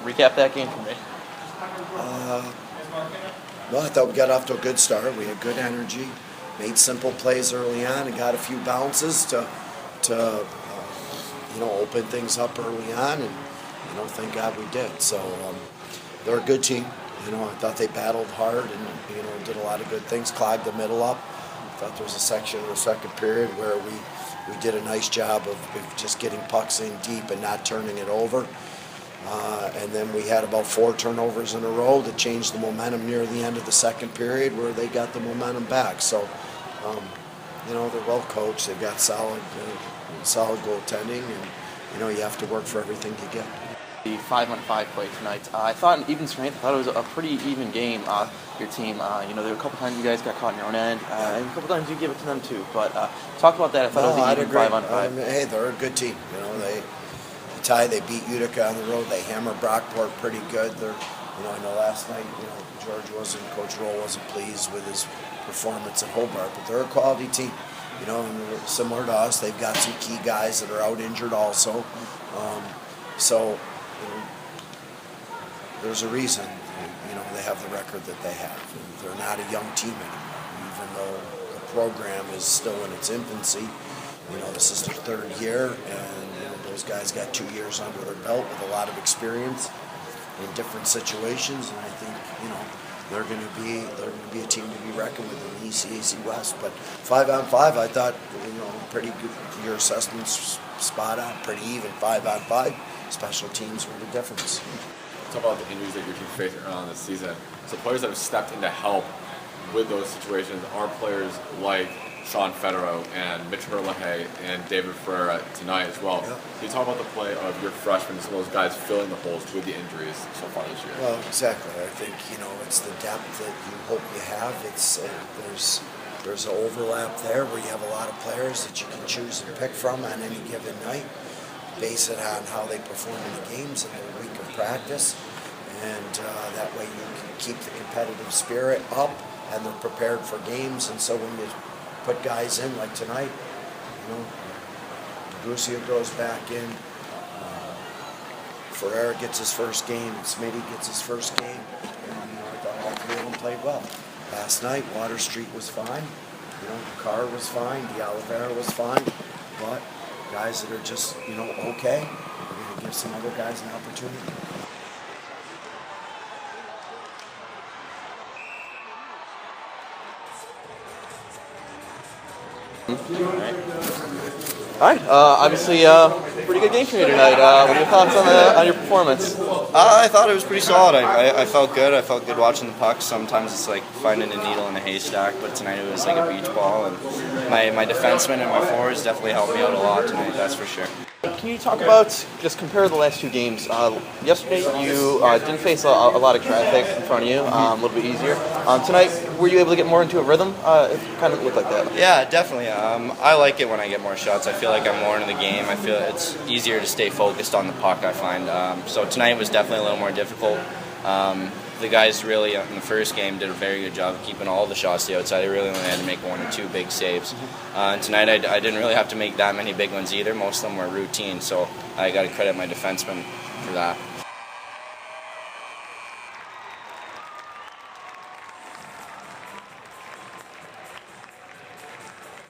recap that game for me. Well, I thought we got off to a good start. We had good energy, made simple plays early on, and got a few bounces to open things up early on, and thank God we did. So they're a good team. I thought they battled hard and did a lot of good things, clogged the middle up. I thought there was a section in the second period where we did a nice job of just getting pucks in deep and not turning it over. And then we had about 4 turnovers in a row that changed the momentum near the end of the second period, where they got the momentum back. So, they're well coached. They've got solid goaltending, and you have to work for everything you get. The 5-on-5 play tonight. I thought in even strength, I thought it was a pretty even game. Your team, there were a couple times you guys got caught in your own end, and a couple times you give it to them too. But talk about that. I thought it was an even 5-on-5. Hey, they're a good team. They beat Utica on the road. They hammered Brockport pretty good. I know last night, Coach Roll wasn't pleased with his performance at Hobart, but they're a quality team. And similar to us, they've got some key guys that are out injured also. There's a reason, they have the record that they have. And they're not a young team anymore, even though the program is still in its infancy. This is their third year, and those guys got 2 years under their belt with a lot of experience in different situations. And I think, they're going to be a team to be reckoned with in the ECAC West. But 5-on-5, I thought, pretty good. Your assessment's spot on, pretty even 5-on-5. Special teams were the difference. Talk about the injuries that your team faced early on this season. So players that have stepped in to help with those situations are players like Sean Federer and Mitch Herlihy and David Ferreira tonight as well. Yeah. Can you talk about the play of your freshmen and some of those guys filling the holes with the injuries so far this year? Well, exactly. I think it's the depth that you hope you have. It's there's an overlap there where you have a lot of players that you can choose and pick from on any given night. Base it on how they perform in the games and their week of practice, and that way you can keep the competitive spirit up and they're prepared for games. And so when you put guys in like tonight, Brucia goes back in, Ferreira gets his first game, and Smitty gets his first game, and I thought all 3 of them played well. Last night, Water Street was fine, Carr was fine, De Oliveira was fine, but guys that are just, okay, we're going to give some other guys an opportunity. All right. Obviously, pretty good game for you tonight. What are your thoughts on your performance? I thought it was pretty solid. I felt good. I felt good watching the puck. Sometimes it's like finding a needle in a haystack, but tonight it was like a beach ball. And my defensemen and my forwards definitely helped me out a lot tonight, that's for sure. Can you talk about, just compare the last 2 games? Yesterday you didn't face a lot of traffic in front of you, a little bit easier. Tonight, were you able to get more into a rhythm? It kind of looked like that. Yeah, definitely. I like it when I get more shots. I feel like I'm more into the game. I feel it's easier to stay focused on the puck, I find. So tonight was definitely a little more difficult. The guys really, in the first game, did a very good job of keeping all the shots to the outside. They really only had to make 1 or 2 big saves. And tonight, I didn't really have to make that many big ones either. Most of them were routine, so I got to credit my defensemen for that.